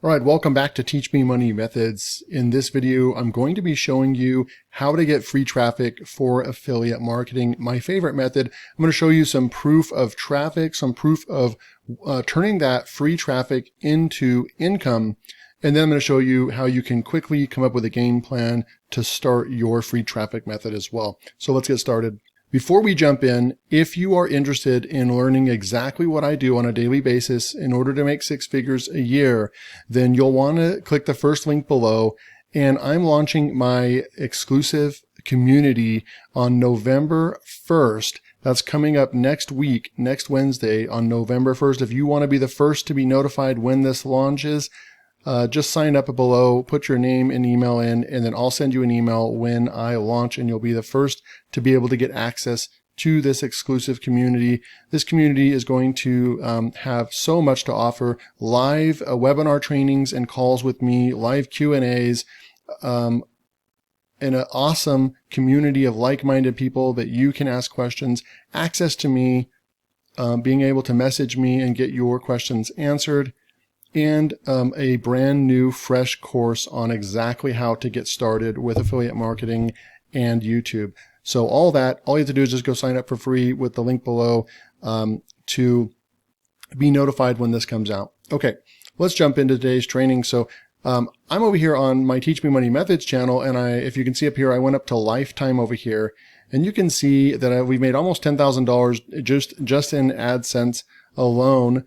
All right, welcome back to Teach Me Money Methods. In this video, I'm going to be showing you how to get free traffic for affiliate marketing. My favorite method. I'm going to show you some proof of traffic, some proof of turning that free traffic into income. And then I'm going to show you how you can quickly come up with a game plan to start your free traffic method as well. So let's get started. Before we jump in, if you are interested in learning exactly what I do on a daily basis in order to make six figures a year, then you'll want to click the first link below. And I'm launching my exclusive community on November 1st. That's coming up next week, next Wednesday on November 1st. If you want to be the first to be notified when this launches, just sign up below, put your name and email in, and then I'll send you an email when I launch, and you'll be the first to be able to get access to this exclusive community. This community is going to have so much to offer: live webinar trainings and calls with me, live Q&As, and an awesome community of like-minded people that you can ask questions, access to me, being able to message me and get your questions answered, and a brand new fresh course on exactly how to get started with affiliate marketing and YouTube. So all you have to do is just go sign up for free with the link below to be notified when this comes out. Okay, let's jump into today's training. So I'm over here on my Teach Me Money Methods channel, and if you can see up here, I went up to lifetime over here, and you can see that we've made almost $10,000 just in AdSense alone,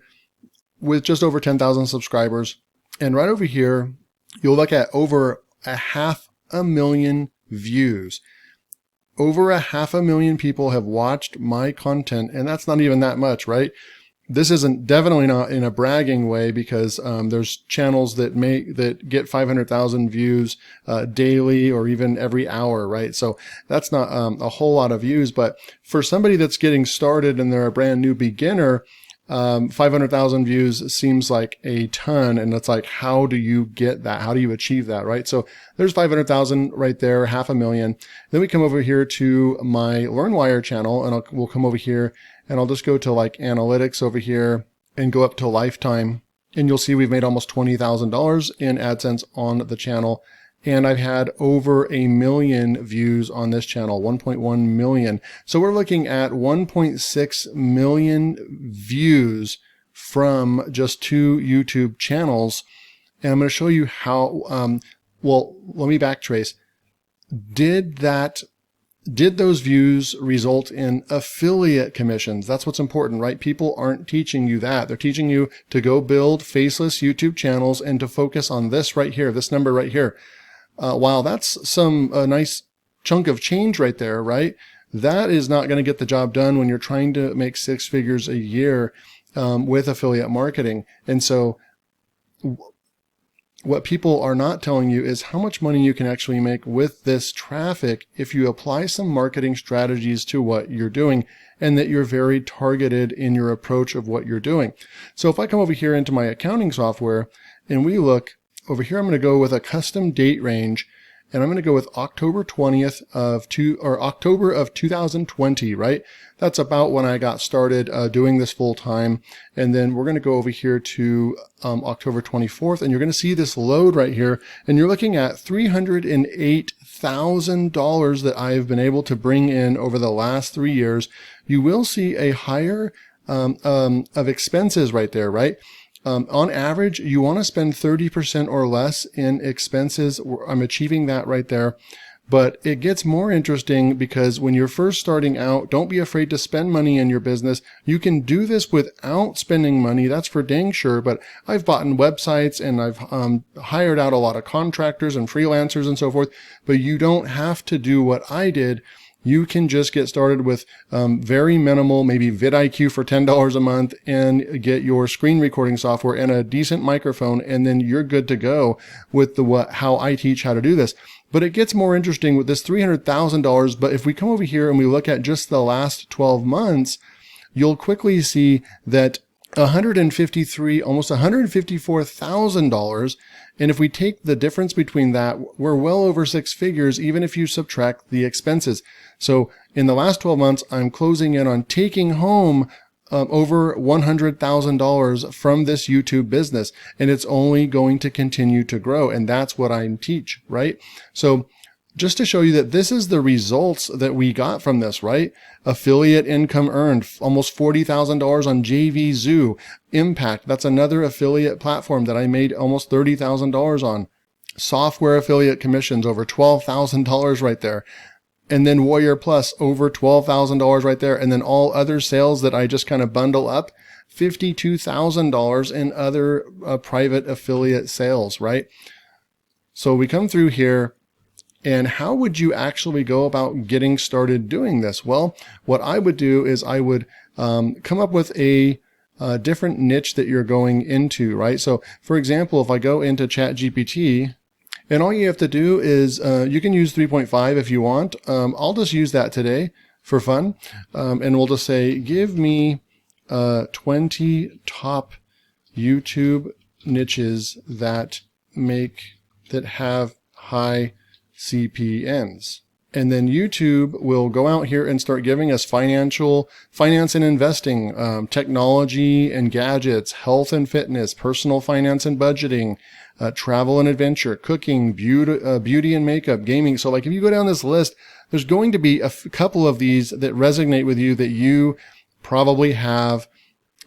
with just over 10,000 subscribers. And right over here, you'll look at over 500,000 views. Over 500,000 people have watched my content, and that's not even that much, right? This isn't definitely not in a bragging way, because there's channels that get 500,000 views daily or even every hour, right? So that's not a whole lot of views, but for somebody that's getting started and they're a brand new beginner, 500,000 views seems like a ton. And it's like, how do you get that? How do you achieve that? Right? So there's 500,000 right there, 500,000. Then we come over here to my LearnWire channel, and we'll come over here, and I'll just go to like analytics over here and go up to lifetime. And you'll see we've made almost $20,000 in AdSense on the channel. And I've had over 1 million views on this channel, 1.1 million. So we're looking at 1.6 million views from just 2 YouTube channels. And I'm going to show you how, well, let me backtrace. Did those views result in affiliate commissions? That's what's important, right? People aren't teaching you that. They're teaching you to go build faceless YouTube channels and to focus on this right here, this number right here. While that's some nice chunk of change right there, right? That is not going to get the job done when you're trying to make 6 figures a year with affiliate marketing. And so what people are not telling you is how much money you can actually make with this traffic if you apply some marketing strategies to what you're doing, and that you're very targeted in your approach of what you're doing. So if I come over here into my accounting software and we look over here, I'm going to go with a custom date range, and I'm going to go with October 20th October of 2020, right? That's about when I got started doing this full time. And then we're going to go over here to October 24th, and you're going to see this load right here, and you're looking at $308,000 that I've been able to bring in over the last 3 years. You will see a higher of expenses right there, right? On average, you want to spend 30% or less in expenses. I'm achieving that right there. But it gets more interesting, because when you're first starting out, don't be afraid to spend money in your business. You can do this without spending money. That's for dang sure. But I've bought in websites, and I've hired out a lot of contractors and freelancers and so forth. But you don't have to do what I did. You can just get started with very minimal, maybe vidIQ for $10 a month, and get your screen recording software and a decent microphone, and then you're good to go with how I teach how to do this. But it gets more interesting with this $300,000. But if we come over here and we look at just the last 12 months, you'll quickly see that almost $154,000. And if we take the difference between that, we're well over 6 figures, even if you subtract the expenses. So in the last 12 months, I'm closing in on taking home over $100,000 from this YouTube business, and it's only going to continue to grow. And that's what I teach, right? So just to show you that this is the results that we got from this, right? Affiliate income earned, almost $40,000 on JVZoo. Impact, that's another affiliate platform that I made almost $30,000 on. Software affiliate commissions, over $12,000 right there. And then Warrior Plus, over $12,000 right there. And then all other sales that I just kind of bundle up, $52,000 in other private affiliate sales, right? So we come through here, and how would you actually go about getting started doing this? Well, what I would do is I would come up with a different niche that you're going into, right? So for example, if I go into ChatGPT, and all you have to do is, you can use 3.5 if you want. I'll just use that today for fun. And we'll just say, give me 20 top YouTube niches that have high CPMs. And then YouTube will go out here and start giving us finance and investing, technology and gadgets, health and fitness, personal finance and budgeting, travel and adventure, cooking, beauty and makeup, gaming. So like if you go down this list, there's going to be a couple of these that resonate with you that you probably have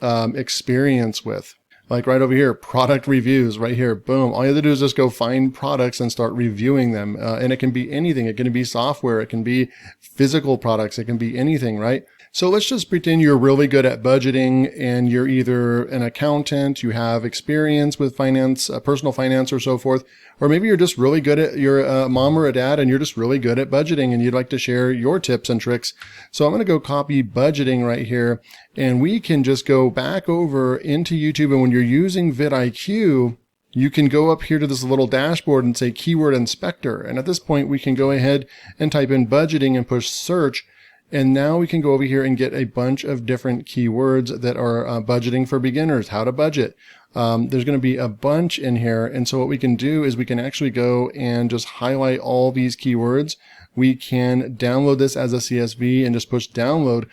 experience with. Like right over here, product reviews right here. Boom. All you have to do is just go find products and start reviewing them. And it can be anything. It can be software. It can be physical products. It can be anything, right? So let's just pretend you're really good at budgeting and you're either an accountant, you have experience with finance, personal finance or so forth, or maybe you're just really good at, you're a mom or a dad and you're just really good at budgeting and you'd like to share your tips and tricks. So I'm going to go copy budgeting right here, and we can just go back over into YouTube. And when you're using vidIQ, you can go up here to this little dashboard and say keyword inspector. And at this point, we can go ahead and type in budgeting and push search. And now we can go over here and get a bunch of different keywords that are budgeting for beginners, how to budget. There's going to be a bunch in here. And so what we can do is we can actually go and just highlight all these keywords. We can download this as a CSV and just push download.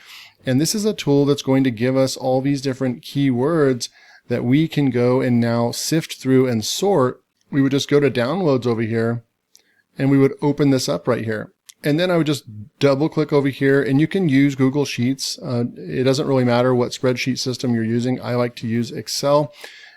And this is a tool that's going to give us all these different keywords that we can go and now sift through and sort. We would just go to downloads over here and we would open this up right here. And then I would just double click over here, and you can use Google Sheets. It doesn't really matter what spreadsheet system you're using. I like to use Excel.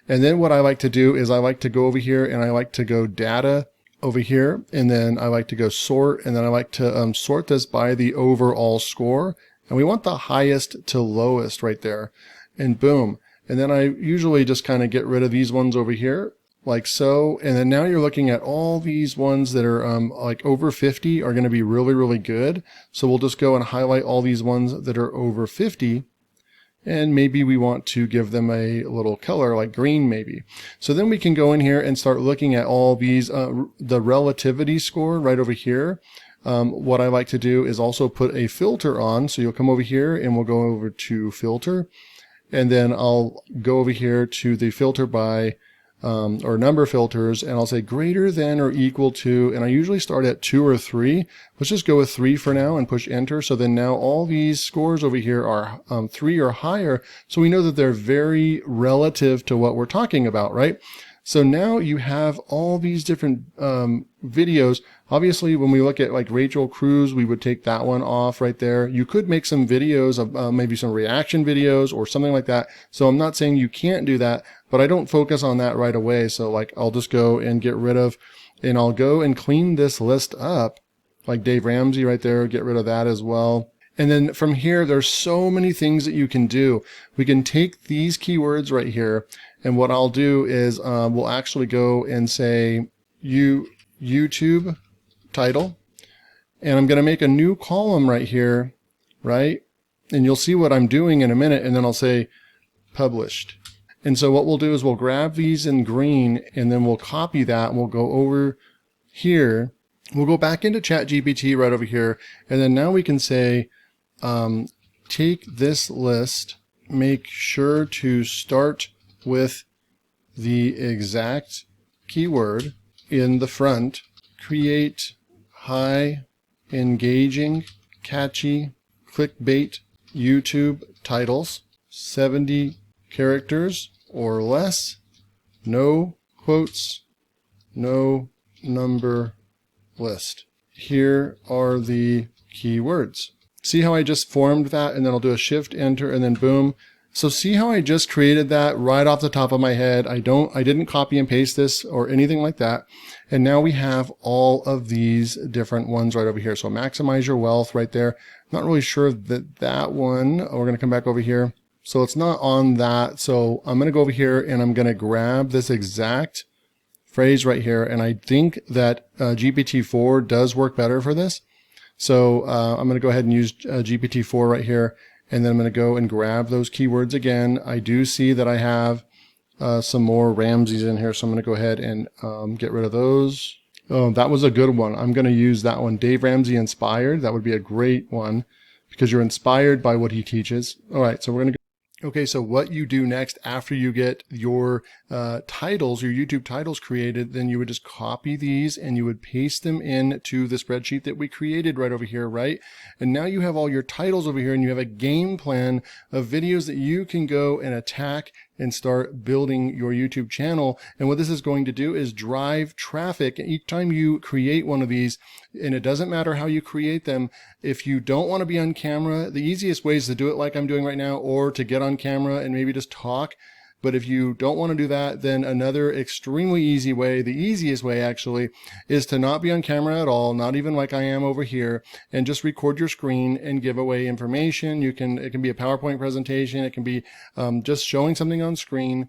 And then what I like to do is I like to go over here and I like to go data over here. And then I like to go sort. And then I like to sort this by the overall score. And we want the highest to lowest right there. And boom. And then I usually just kind of get rid of these ones over here, like so. And then now you're looking at all these ones that are like over 50 are going to be really, really good. So we'll just go and highlight all these ones that are over 50. And maybe we want to give them a little color like green maybe. So then we can go in here and start looking at all these, the relativity score right over here. What I like to do is also put a filter on. So you'll come over here and we'll go over to filter. And then I'll go over here to the filter by or number filters, and I'll say greater than or equal to, and I usually start at 2 or 3. Let's just go with 3 for now and push enter. So then now all these scores over here are 3 or higher. So we know that they're very relative to what we're talking about, right? So now you have all these different videos. Obviously, when we look at like Rachel Cruz, we would take that one off right there. You could make some videos of maybe some reaction videos or something like that. So I'm not saying you can't do that, but I don't focus on that right away. So like I'll just go and get rid of, and I'll go and clean this list up, like Dave Ramsey right there, get rid of that as well. And then from here, there's so many things that you can do. We can take these keywords right here, and what I'll do is we'll actually go and say YouTube title, and I'm going to make a new column right here, right? And you'll see what I'm doing in a minute, and then I'll say published. And so what we'll do is we'll grab these in green, and then we'll copy that, and we'll go over here. We'll go back into ChatGPT right over here, and then now we can say, take this list, make sure to start with the exact keyword in the front, create high, engaging, catchy, clickbait YouTube titles. 70 characters or less, no quotes, no number list. Here are the keywords. See how I just formed that, and then I'll do a shift enter and then boom. So see how I just created that right off the top of my head. I didn't copy and paste this or anything like that. And now we have all of these different ones right over here. So maximize your wealth right there. Not really sure that one, we're going to come back over here. So it's not on that. So I'm going to go over here and I'm going to grab this exact phrase right here. And I think that GPT-4 does work better for this. So I'm going to go ahead and use GPT-4 right here. And then I'm going to go and grab those keywords again. I do see that I have some more Ramses in here, so I'm going to go ahead and get rid of those. Oh, that was a good one. I'm going to use that one. Dave Ramsey inspired. That would be a great one because you're inspired by what he teaches. All right, so we're going to go. Okay, so what you do next after you get your titles, your YouTube titles created, then you would just copy these and you would paste them into the spreadsheet that we created right over here, right? And now you have all your titles over here and you have a game plan of videos that you can go and attack and start building your YouTube channel. And what this is going to do is drive traffic. Each time you create one of these, and it doesn't matter how you create them, if you don't want to be on camera, the easiest way is to do it like I'm doing right now, or to get on camera and maybe just talk. But if you don't want to do that, then another extremely easy way, the easiest way actually, is to not be on camera at all, not even like I am over here, and just record your screen and give away information. It can be a PowerPoint presentation. It can be just showing something on screen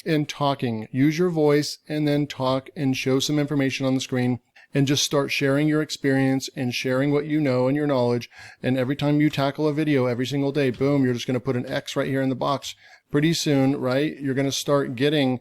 and talking. Use your voice and then talk and show some information on the screen. And just start sharing your experience and sharing what you know and your knowledge. And every time you tackle a video every single day, boom, you're just going to put an X right here in the box. Pretty soon, right, you're going to start getting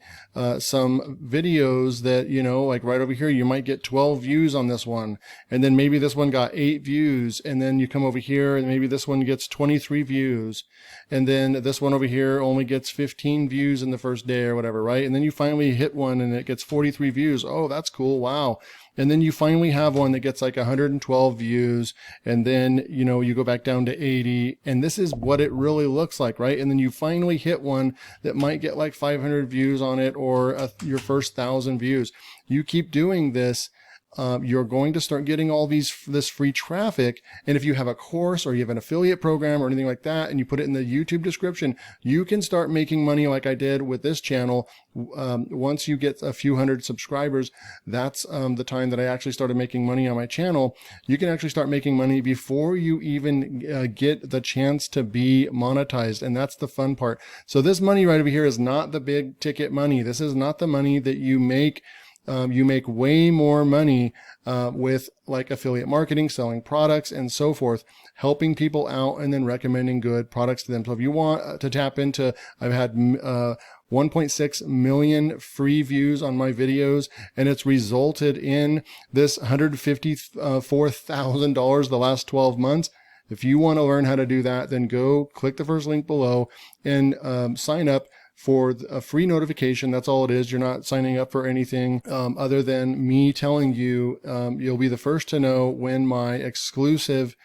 some videos that, you know, like right over here, you might get 12 views on this one. And then maybe this one got 8 views. And then you come over here and maybe this one gets 23 views. And then this one over here only gets 15 views in the first day or whatever, right? And then you finally hit one and it gets 43 views. Oh, that's cool. Wow. And then you finally have one that gets like 112 views. And then, you know, you go back down to 80. And this is what it really looks like, right? And then you finally hit one that might get like 500 views on it or your first 1,000 views. You keep doing this. You're going to start getting all this free traffic. And if you have a course or you have an affiliate program or anything like that, and you put it in the YouTube description, you can start making money like I did with this channel. Once you get a few hundred subscribers, that's the time that I actually started making money on my channel. You can actually start making money before you even get the chance to be monetized. And that's the fun part. So this money right over here is not the big ticket money. This is not the money that you make. You make way more money with like affiliate marketing, selling products and so forth, helping people out and then recommending good products to them. So if you want to tap into, I've had 1.6 million free views on my videos, and it's resulted in this $154,000 the last 12 months. If you want to learn how to do that, then go click the first link below and sign up for a free notification. That's all it is. You're not signing up for anything other than me telling you. You'll be the first to know when my exclusive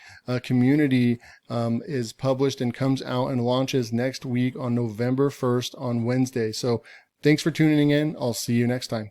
community is published and comes out and launches next week on November 1st on Wednesday. So thanks for tuning in. I'll see you next time.